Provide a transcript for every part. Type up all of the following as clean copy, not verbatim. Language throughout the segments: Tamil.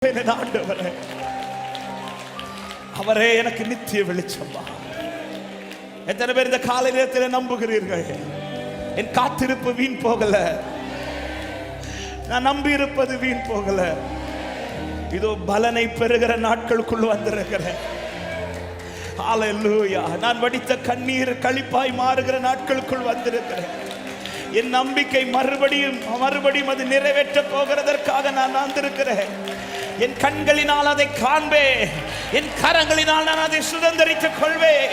ஆண்டவரே, அவரே எனக்கு நித்திய வெளிச்சமா. எத்தனை பேர் இந்த காலை நேரத்தில் நம்புகிறீர்கள்? என் காத்திருப்பு வீண் போகல, நான் நம்பி இருப்பது வீண் போகல. இதோ பலனை பெறுகிற நாட்களுக்குள் வந்திருக்கிறேன். ஹல்லேலூயா. நான் வடித்த கண்ணீர் களிப்பாய் மாறுகிற நாட்களுக்குள் வந்திருக்கிறேன். என் நம்பிக்கை மறுபடியும் அது நிறைவேற்ற போகிறதற்காக நான் வந்திருக்கிறேன். என் கண்களினால் அதை காண்பேன், என் கரங்களினால் நான் அதை சுதந்திரித்துக் கொள்வேன்,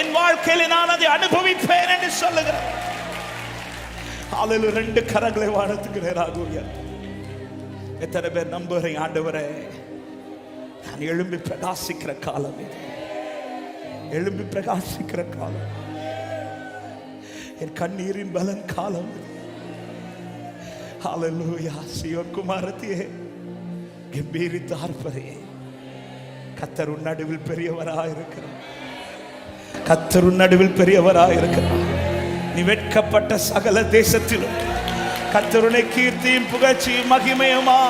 என் வாழ்க்கையில் நான் அதை அனுபவிப்பேன் என்று சொல்லுகிறேன். ஹல்லேலூயா. 2 கரங்களை வாழ்த்துகிறேன். எத்தனை பேர் நம்புகிறீங்க? ஆண்டவரே, நான் எழும்பி பிரகாசிக்கிற காலம் இது, எழும்பி பிரகாசிக்கிற காலம், என் கண்ணீரின் பலன் காலம் இது. ஹல்லேலூயா. சீயோன் குமாரத்தியே, கம்பீரித்து ஆர்ப்பதே, கர்த்தர் உன் நடுவில் பெரியவராயிருக்கிறார், கர்த்தர் உன் நடுவில் பெரியவராயிருக்கிறார். நீ வெட்கப்பட்ட சகல தேசத்திலும் கர்த்தருடைய கீர்த்தியும் புகழ்ச்சியும் மகிமையுமா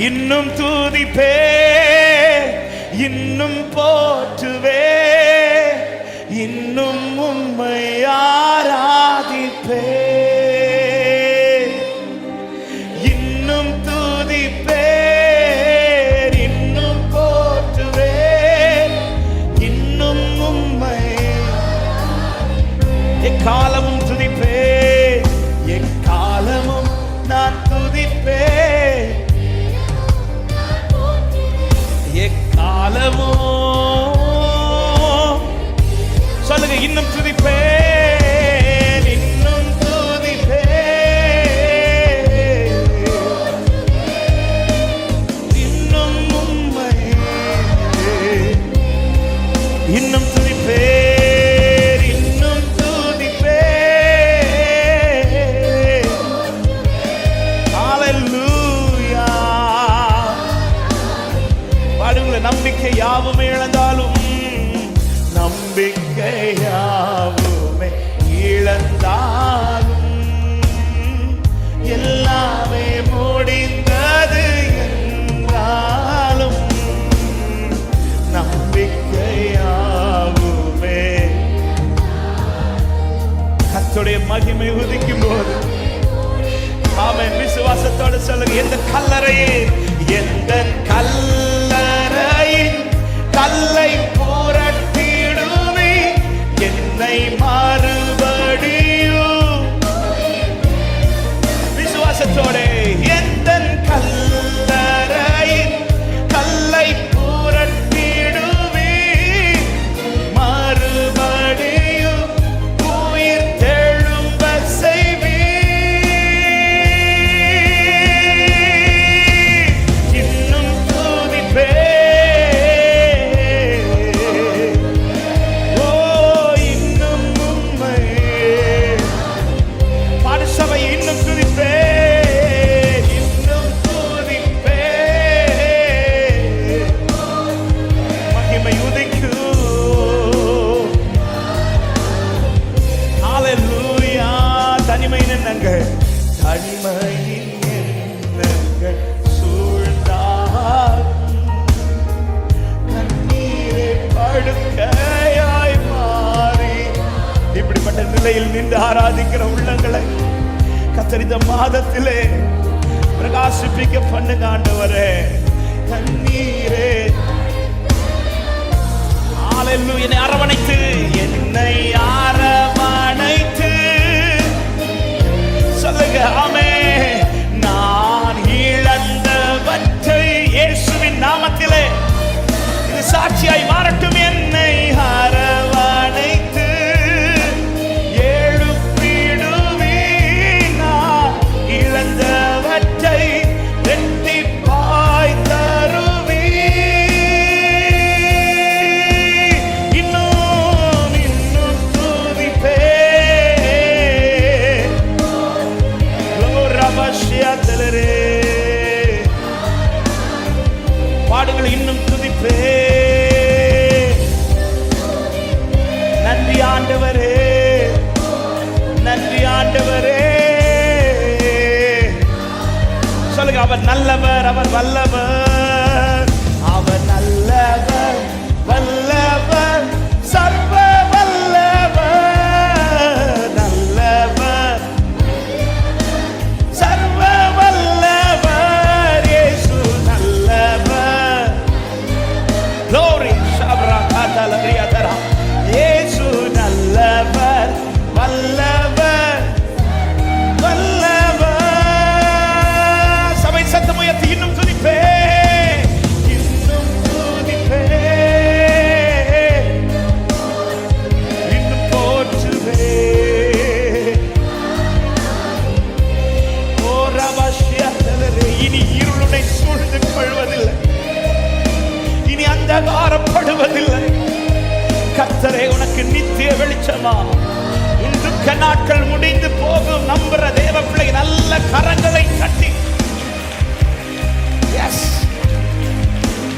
இன்னும் தூதிப்பே, இன்னும் போற்றுவே, இன்னும் உம்மை ஆராதிப்பே, இன்னும் தூதிப்பே, இன்னும் போற்றுவே, இன்னும் உம்மை எக்காலமும் துதிப்பே, எக்காலமும் நான் துதிப்பே, எக்காலமும் சொல்லுங்க, இன்னும் துதிப்பே, இன்னும் துதிப்பே, இன்னும் உம்மை இன்னும் துதிப்பே, இன்னும் துதிப்பே. ஹல்லேலூயா. பாடுங்கள, நம்பிக்கை யாவுமே இழந்தாலும், நம்பிக்கை யாவுமே இழந்தாலும், எல்லாமே முடிந்தது என்றாலும், நம்பிக்கை யாவுமே கர்த்தருடைய மகிமை உதிக்கும் போது, ஆமென், விசுவாசத்தோடு சொல்லுங்க, எந்த கல்லறையில், எந்த கல்லறையின் கல்லை புரட்டிடுவி, என்னை மறுபடியும் விசுவாசத்தோடு, எந்த கல்லறையின் கல்லை புரட்டிடுவி, மறுபடியும் உயிர் தெழும்ப செய்வி, இன்னும் துதிப்பே, ஓ இன்னும் உம்மை பாடுசபை, இன்னும் துதிப்பே, இன்னும் துதிப்பே, மகிமை உதிக்கும். ஹல்லேலூயா. தனிமையின் எண்ணங்கள், தனிமையின் எண்ணங்கள் சூழ்ந்தாலும், கண்ணீரை படுக்கையாய் மாறி, இப்படிப்பட்ட நிலையில் நின்று ஆராதிக்கிற உள்ளங்களை கர்த்தர் இந்த மாதத்திலே பிரகாசிப்பிக்க பண்ணுங்க. ஆண்டவரே, கண்ணீரே, ஹல்லேலூயா. என்னை அரவணைத்து, என்னை அரவணைத்து சொல்லுங்க, ஆமே, நான் இழந்தவற்றை இயேசுவின் நாமத்திலே இது சாட்சியாய் மாறட்டும். என்னை அரவணைத்து எழுப்பிடுவீர், நான் இழந்தவற்றை ரெட்டிப்பாய் தருவீர், இன்னும் இன்னும் அவர் நல்லவர், அவர் வல்லவர், அவர் நல்லவர், வல்லவர், சர்வ வல்லவர், நல்லவர், சர்வ வல்லவர், இயேசு நல்லவர். Glory, Shabra Katala Riyadara. இயேசு நல்லவர், வல்லவர், வல்லவர். சபை சத்தம் உயர்த்தி இன்னும் துதிப்பே, இன்னும் துதிப்பே, இன்னும் போற்றுவே. ஓ ரபஷ்யத்தலரே, இனி இருளுனை சூழ்ந்து கொள்வதில்லை, இனி அந்தகாரப்படுவதில்லை. கர்த்தரே உனக்கு நித்திய வெளிச்சமா. உன் துக்க நாட்கள் முடிந்து போகும். நம்புற தேவ பிள்ளை நல்ல கரங்களை தட்டி எஸ்,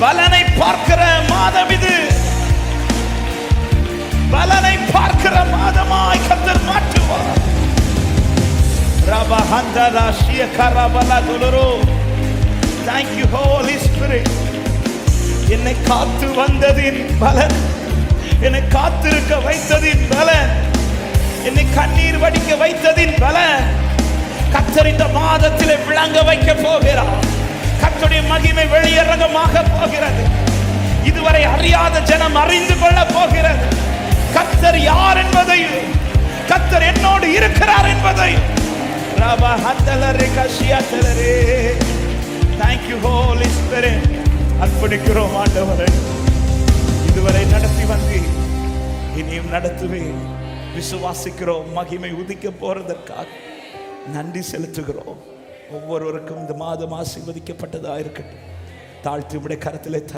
பலனை பார்க்கிற மாதம் இது. பலனை பார்க்கிற மாதமாய் கர்த்தர் மாற்றுவார். ரபஹந்தரா ஷியகரபல துலரோ. Thank you Holy Spirit. என்னை காத்து வந்ததின் பலன், என்னை காத்திருக்க வைத்ததின் பலன், என்னை கண்ணீர் வடிக்க வைத்ததின் பலன் கர்த்தர் இந்த மாதத்திலே விளங்க வைக்க போகிறார். கர்த்தருடைய மகிமை வெளியரங்கமாக போகிறது. இதுவரை அறியாத ஜனம் அறிந்து கொள்ள போகிறது. கர்த்தர் யார் என்பதையும், கர்த்தர் என்னோடு இருக்கிறார் என்பதையும். Thank you Holy Spirit. அர்ப்பணிக்கிறோம் ஆண்டவரே. இதுவரை நடத்தி வந்து இனியும் நடத்துவேன். விசுவாசிக்கிறோம். மகிமை உதிக்க போறதற்காக நன்றி செலுத்துகிறோம். ஒவ்வொருவருக்கும் இந்த மாதம் ஆசீர்வதிக்கப்பட்டதா இருக்கட்டும். தாழ்த்தி உம்முடைய கரத்திலே